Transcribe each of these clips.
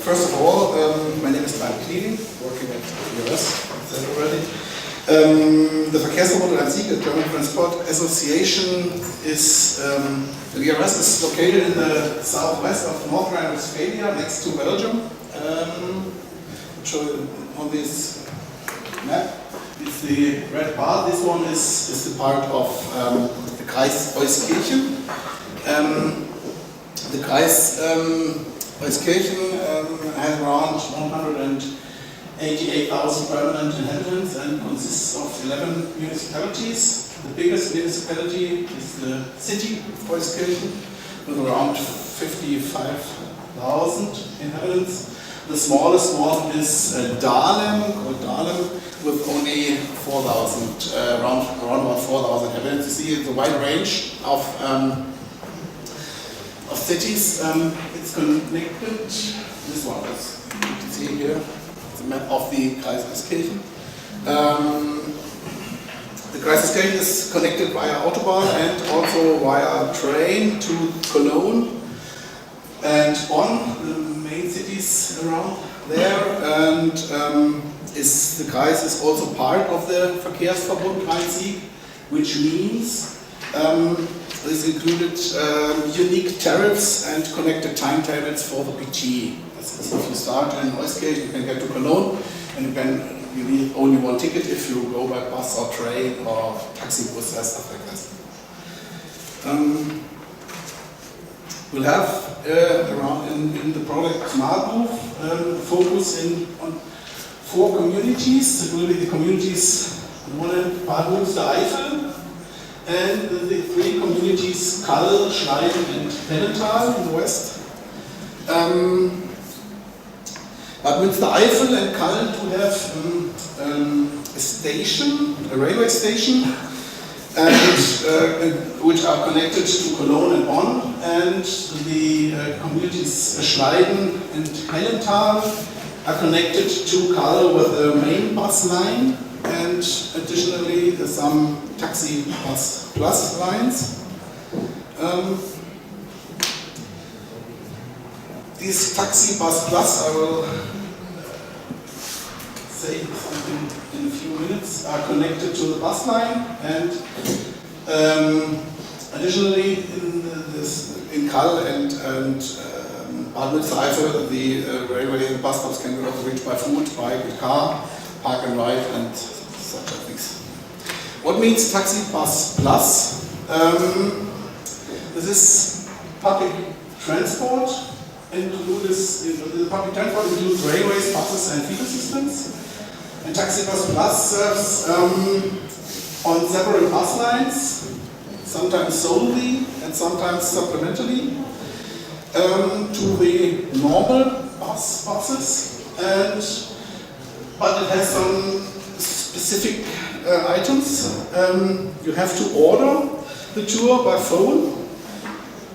First of all, my name is Cleaning, working at ERS, said already. The Verkehrsverbund Rhein-Sieg, the German Transport Association, is the ERS is located in the southwest of North Rhine-Westphalia, next to Belgium. I'll show you on this map. It's the red part. This one is the part of the Kreis Euskirchen. The Kreis Euskirchen has around 188,000 permanent inhabitants and consists of 11 municipalities. The biggest municipality is the city of Euskirchen with around 55,000 inhabitants. The smallest one is Dahlem, called Dahlem, with only 4,000, around about 4,000 inhabitants. You see, it's a wide range of cities. It's connected. This one is you can see here. It's a map of the Kreis Euskirchen. The Kreis Euskirchen is connected via Autobahn and also via train to Cologne and Bonn, the main cities around there. And the Kreis is also part of the Verkehrsverbund Rhein-Sieg, which means this included unique tariffs and connected timetables for the PT. So if you start in Euskirchen, you can get to Cologne, and you need only one ticket if you go by bus or train or taxi bus and stuff like that. We'll have around in the product Smart Move focus on 4 communities. It will be the communities on one hand Bad Münstereifel, and the 3 communities Kall, Schleiden and Hennental in the west. Bad Münstereifel and Kall do have a railway station, and which are connected to Cologne and Bonn, and the communities Schleiden and Hennental are connected to Kall with a main bus line, and additionally some taxi bus plus lines. These taxi bus plus, I will say something in a few minutes, are connected to the bus line, and additionally in Kall and Bad Münstereifel, the railway bus stops can be also reached by foot, bike, car, park and ride, and such things. What means taxi bus plus? This is public transport. The public transport includes railways, buses and feeder systems. And taxi bus plus serves on several bus lines, sometimes solely and sometimes supplementally, to the normal buses, but it has some specific items. You have to order the tour by phone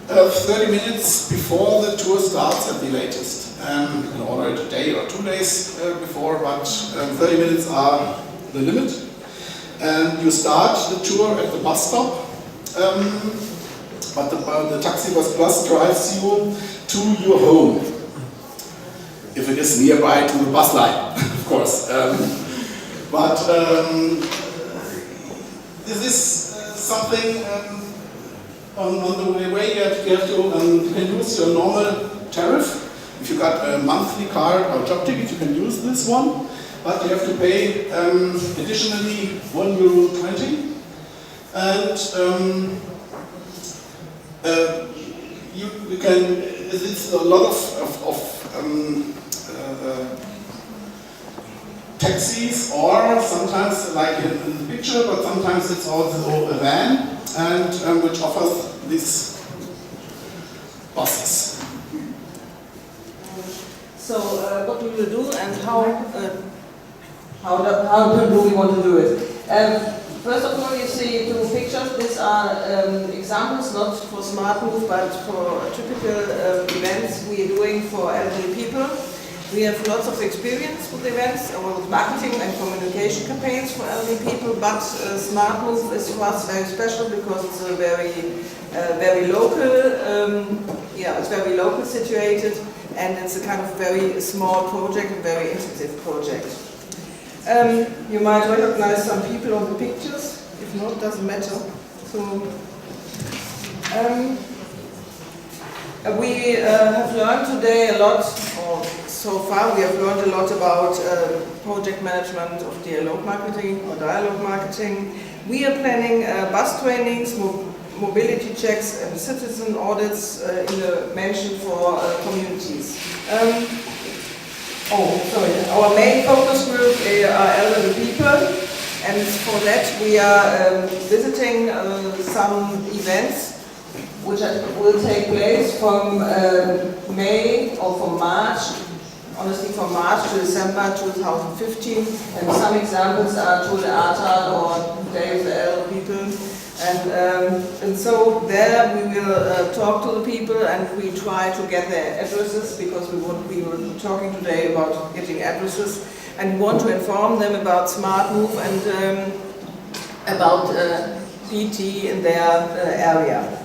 30 minutes before the tour starts at the latest. You can order it a day or 2 days before, but 30 minutes are the limit. And you start the tour at the bus stop, but the taxi bus plus drives you to your home, if it is nearby to the bus line, of course. But this is something on the way you can use your normal tariff. If you got a monthly card or job ticket, you can use this one, but you have to pay additionally €1.20, and you can. It's a lot of taxis, or sometimes like in the picture, but sometimes it's also a van, and which offers these buses. So what do you do, and how do we want to do it? First of all, you see 2 pictures. These are examples, not for Smart Move, but for typical events we are doing for elderly people. We have lots of experience with events, with marketing and communication campaigns for elderly people, but Smart Move is for us very special because it's a very local, it's very local situated, and it's a kind of very small project, a very intensive project. You might recognize some people on the pictures. If not, doesn't matter. So, we have learned today a lot, or so far we have learned a lot about project management of dialogue marketing or dialogue marketing. We are planning bus trainings, mobility checks and citizen audits in a mention for communities. Our main focus group are elderly people, and for that we are visiting some events which will take place from May or from March, honestly from March to December 2015, and some examples are Tour Atal or Day of the Elderly People. And so there we will talk to the people, and we try to get their addresses, because we were talking today about getting addresses, and we want to inform them about Smart Move and about PT in their area.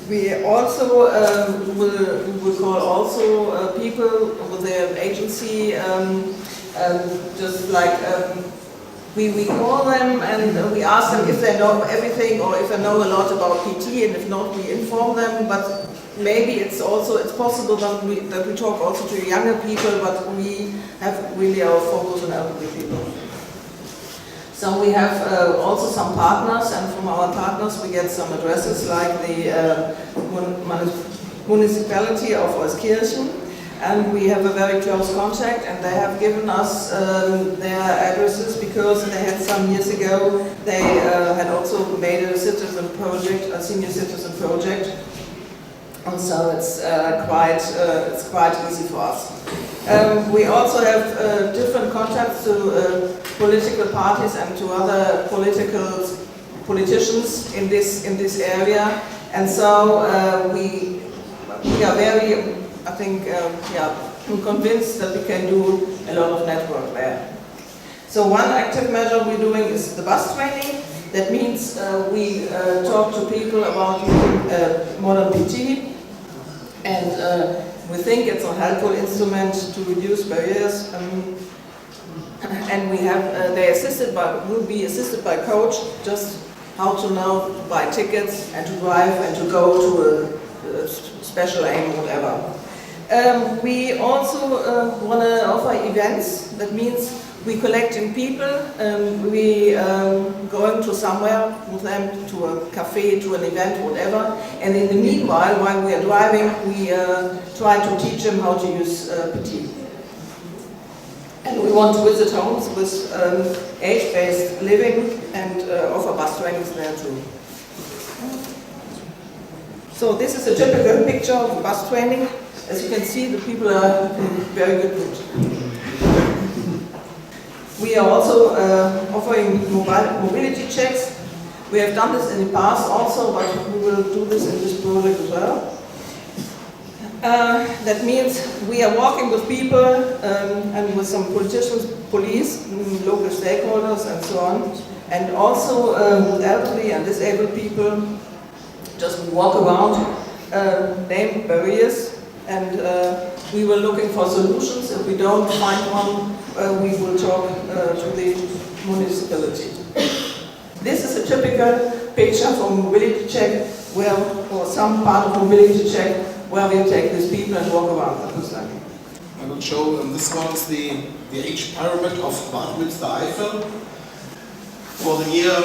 We also will call also people with their agency, just like we call them and we ask them if they know everything or if they know a lot about PT, and if not, we inform them. But maybe it's possible that we talk also to younger people, but we have really our focus on elderly people. So we have also some partners, and from our partners we get some addresses, like the municipality of Euskirchen, and we have a very close contact, and they have given us their addresses because they had some years ago, they had also made a citizen project, a senior citizen project, and so it's quite easy for us. We also have different contacts to political parties and to other politicians in this area, and so we are very, I think, convinced that we can do a lot of network there. So one active measure we're doing is the bus training. That means we talk to people about modern PT, and we think it's a helpful instrument to reduce barriers. And we have will be assisted by coach, just how to know to buy tickets and to drive and to go to a special aim, whatever. We also want to offer events. That means we collecting people, we going to somewhere with them, to a cafe, to an event, whatever. And in the meanwhile, while we are driving, we try to teach them how to use PT. And we want to visit homes with age-based living and offer bus trainings there too. So this is a typical picture of bus training. As you can see, the people are in very good mood. We are also offering mobility checks. We have done this in the past also, but we will do this in this project as well. That means we are working with people and with some politicians, police, local stakeholders and so on, and also with elderly and disabled people. Just walk around, name barriers, and we were looking for solutions. If we don't find one, we will talk to the municipality. This is a typical picture from mobility check, or some part of mobility check, where we take these people and walk around. That looks like. I will show, this one is the age pyramid of Bad Münstereifel for the year,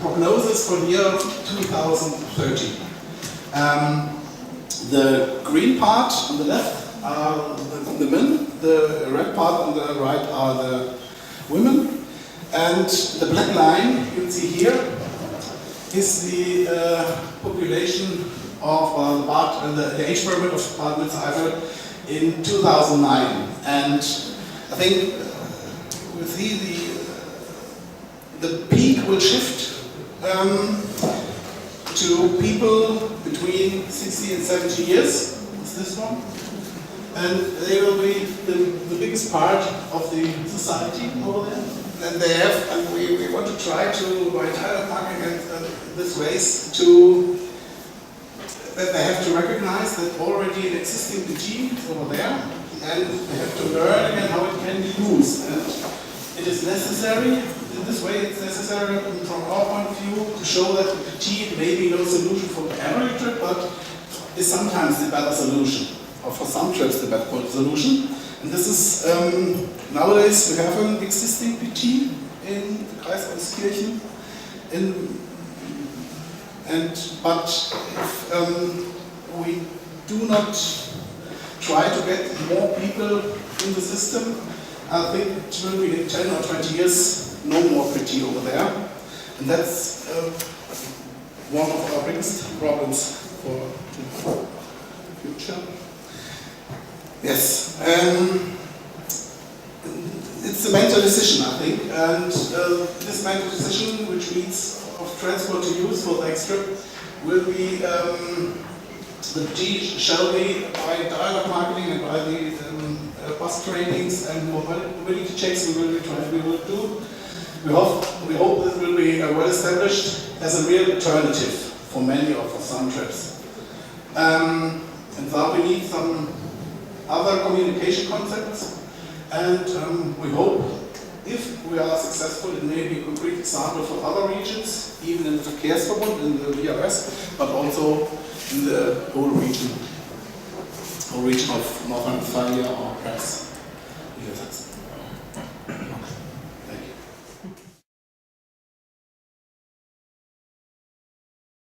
prognosis for the year 2030. The green part on the left are the men, the red part on the right are the women, and the black line you can see here is the population of the age pyramid of Bad Münstereifel in 2009. And I think we see the peak will shift to people between 60 and 70 years, is this one, and they will be the biggest part of the society over there. And they have, and we want to try to, by dialogue marketing and this ways, to that they have to recognize that already an existing PT is over there, and they have to learn again how it can be used. And it is necessary, in this way it's necessary from our point of view to show that the PT may be no solution for every trip, but is sometimes the better solution, or for some trips the better solution. And this is, nowadays we have an existing PT in the Kreis of Euskirchen, but if we do not try to get more people in the system, I think it will be in 10 or 20 years no more PT over there. And that's one of our biggest problems for the future. Yes, it's a mental decision, I think, and this mental decision, which means of transport to use for the next trip, will be the PT shall be by dialogue marketing and by the bus trainings and mobility checks we will do. We hope this will be well established as a real alternative for many or for some trips. And now we need some other communication concepts, and we hope, if we are successful, it may be a concrete example for other regions, even in the Verkehrsverbund, in the VRS, but also in the whole region of North Rhine-Westphalia or Kreis.